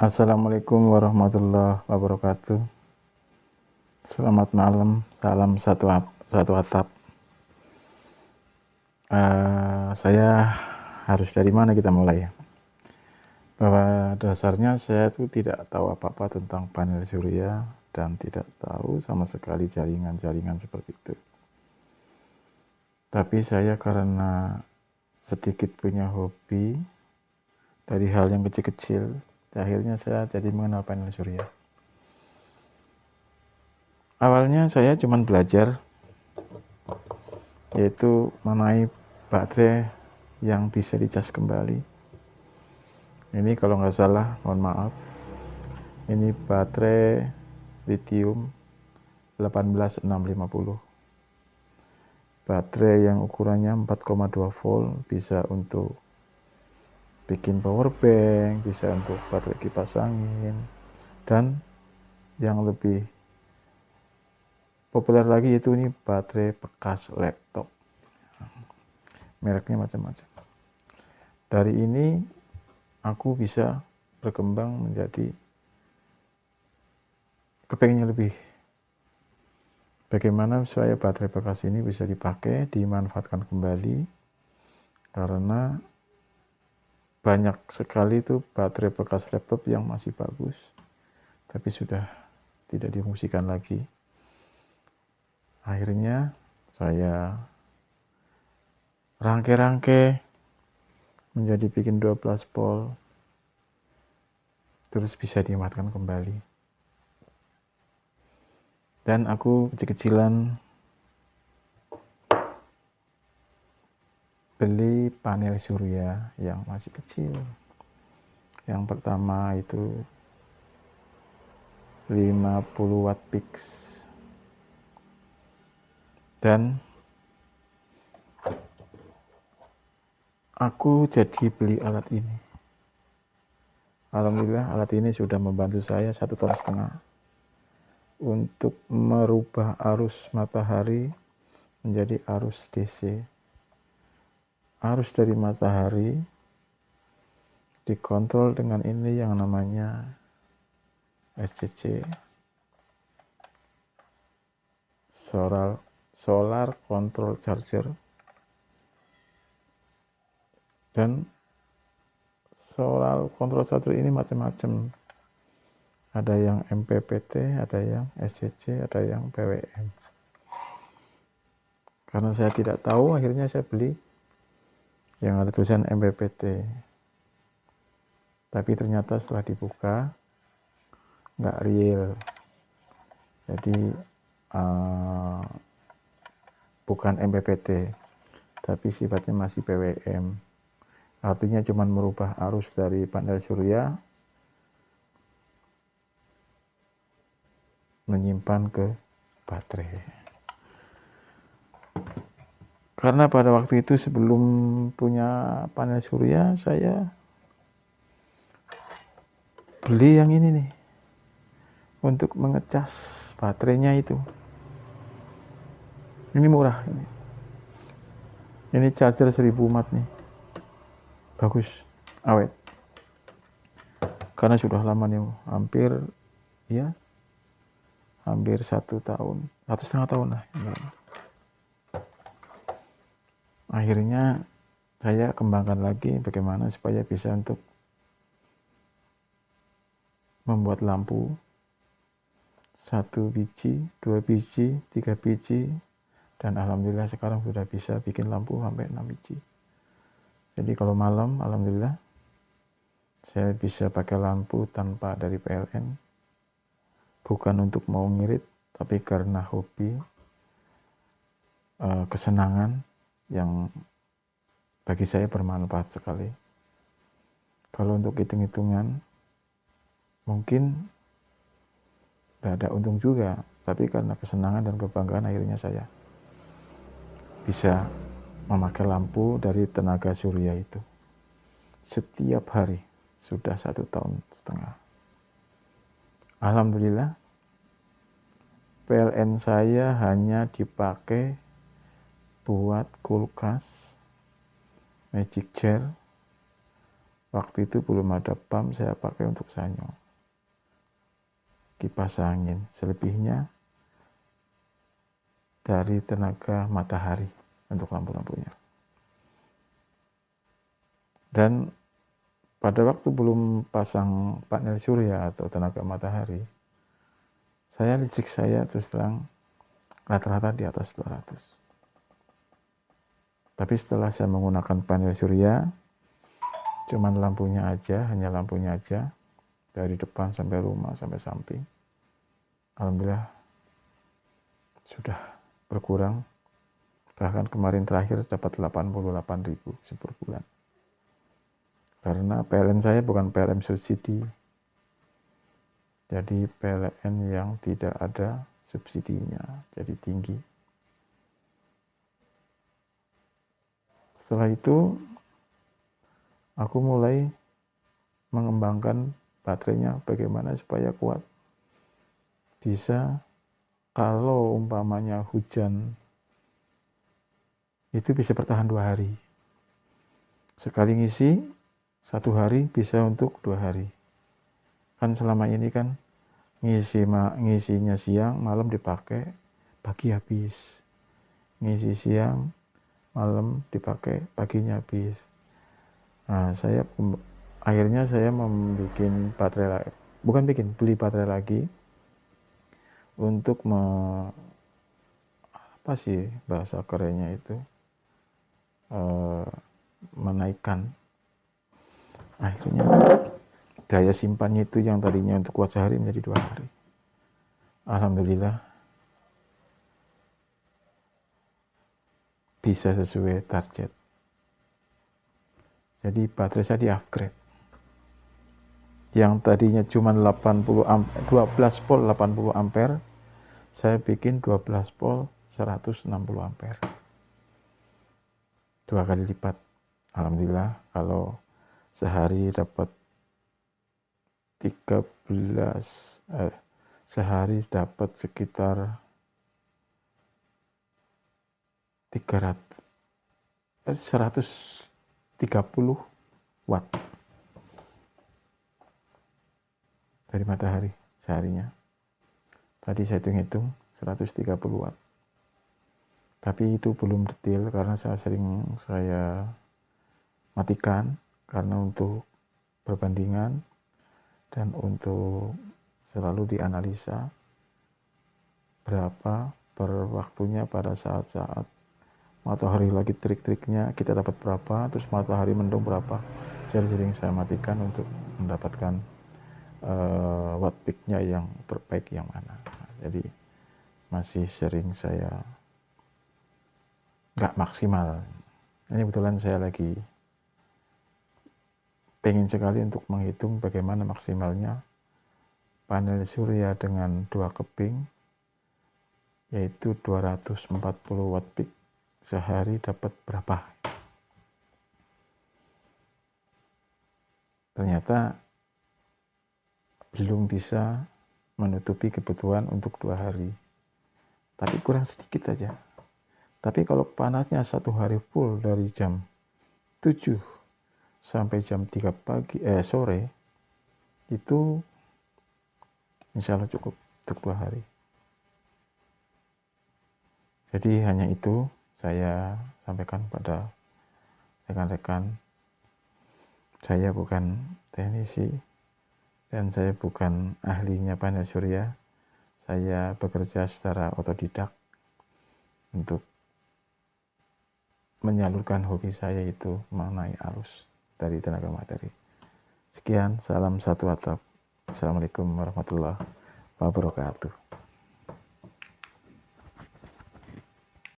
Assalamualaikum warahmatullahi wabarakatuh. Selamat malam, salam satu atap. Saya harus dari mana kita mulai ya? Bahwa dasarnya saya itu tidak tahu apa-apa tentang panel surya dan tidak tahu sama sekali jaringan-jaringan seperti itu. Tapi saya karena sedikit punya hobi dari hal yang kecil-kecil, akhirnya saya jadi mengenal panel surya. Awalnya saya cuma belajar, yaitu mengenai baterai yang bisa dicas kembali. Ini kalau nggak salah, mohon maaf, ini baterai lithium 18650. Baterai yang ukurannya 4,2 volt, bisa untuk bikin power bank, bisa untuk baterai kipas angin, dan yang lebih populer lagi yaitu ini baterai bekas laptop. Mereknya macam-macam. Dari ini aku bisa berkembang menjadi kepengennya lebih. Bagaimana supaya baterai bekas ini bisa dipakai, dimanfaatkan kembali, karena banyak sekali itu baterai bekas laptop yang masih bagus, tapi sudah tidak difungsikan lagi. Akhirnya saya rangkai-rangkai menjadi bikin 12 volt, terus bisa dimanfaatkan kembali. Dan aku kecil-kecilan beli panel surya yang masih kecil. Yang pertama itu 50 watt peak. Dan aku jadi beli alat ini. Alhamdulillah alat ini sudah membantu saya 1,5 tahun untuk merubah arus matahari menjadi arus DC. Arus dari matahari dikontrol dengan ini yang namanya SCC, Solar Control Charger. Dan solar control charger ini macam-macam. Ada yang MPPT, ada yang SCC, ada yang PWM. Karena saya tidak tahu, akhirnya saya beli yang ada tulisan MPPT. Tapi ternyata setelah dibuka nggak real. Jadi bukan MPPT, tapi sifatnya masih PWM. Artinya cuma merubah arus dari panel surya menyimpan ke baterai. Karena pada waktu itu sebelum punya panel surya, saya beli yang ini nih untuk mengecas baterainya itu. Ini murah ini. Ini charger 1000 watt nih. Bagus, awet. Karena sudah lama nih, hampir 1 tahun, 1,5 tahun lah. Akhirnya saya kembangkan lagi bagaimana supaya bisa untuk membuat lampu 1 biji, 2 biji, 3 biji, dan alhamdulillah sekarang sudah bisa bikin lampu sampai 6 biji. Jadi kalau malam alhamdulillah saya bisa pakai lampu tanpa dari PLN, bukan untuk mau ngirit, tapi karena hobi, kesenangan yang bagi saya bermanfaat sekali. Kalau untuk hitung-hitungan mungkin tidak ada untung juga, tapi karena kesenangan dan kebanggaan akhirnya saya bisa memakai lampu dari tenaga surya itu setiap hari sudah 1,5 tahun. Alhamdulillah PLN saya hanya dipakai buat kulkas, magic jar, Waktu itu belum ada pump, saya pakai untuk sanyo, kipas angin. Selebihnya dari tenaga matahari untuk lampu-lampunya. Dan pada waktu belum pasang panel surya atau tenaga matahari, listrik saya terus terang rata-rata di atas 200. Tapi setelah saya menggunakan panel surya, cuman hanya lampunya aja, dari depan sampai rumah sampai samping, alhamdulillah sudah berkurang. Bahkan kemarin terakhir dapat 88.000 per bulan. Karena PLN saya bukan PLN subsidi, jadi PLN yang tidak ada subsidinya, jadi tinggi. Setelah itu aku mulai mengembangkan baterainya bagaimana supaya kuat. Bisa kalau umpamanya hujan itu bisa bertahan 2 hari. Sekali ngisi 1 hari bisa untuk 2 hari. Kan selama ini kan ngisinya siang, malam dipakai, pagi habis. Ngisi siang, malam dipakai, paginya habis. Nah, akhirnya saya beli baterai lagi untuk bahasa kerennya itu menaikkan. Akhirnya daya simpannya itu yang tadinya untuk kuat sehari menjadi 2 hari. Alhamdulillah bisa sesuai target. Jadi baterai saya di-upgrade. Yang tadinya cuma 12 volt 80 ampere, saya bikin 12 volt 160 ampere. 2 kali lipat. Alhamdulillah kalau sehari dapat 130 watt dari matahari seharinya. Tadi saya hitung 130 watt. Tapi itu belum detail karena saya matikan karena untuk perbandingan dan untuk selalu dianalisa berapa per waktunya pada saat-saat matahari lagi trik-triknya kita dapat berapa, terus matahari mendung berapa. Sering saya matikan untuk mendapatkan watt peak-nya yang terbaik yang mana. Jadi masih sering saya nggak maksimal. Ini kebetulan saya lagi pengen sekali untuk menghitung bagaimana maksimalnya panel surya dengan 2 keping, yaitu 240 watt peak sehari dapat berapa. Ternyata belum bisa menutupi kebutuhan untuk 2 hari, tapi kurang sedikit aja. Tapi kalau panasnya 1 hari full dari jam 7 sampai jam 3 sore, itu insya Allah cukup untuk 2 hari. Jadi hanya itu saya sampaikan pada rekan-rekan. Saya bukan teknisi dan saya bukan ahlinya panel surya. Saya bekerja secara otodidak untuk menyalurkan hobi saya itu mengenai arus dari tenaga materi. Sekian, salam satu atap. Assalamualaikum warahmatullahi wabarakatuh.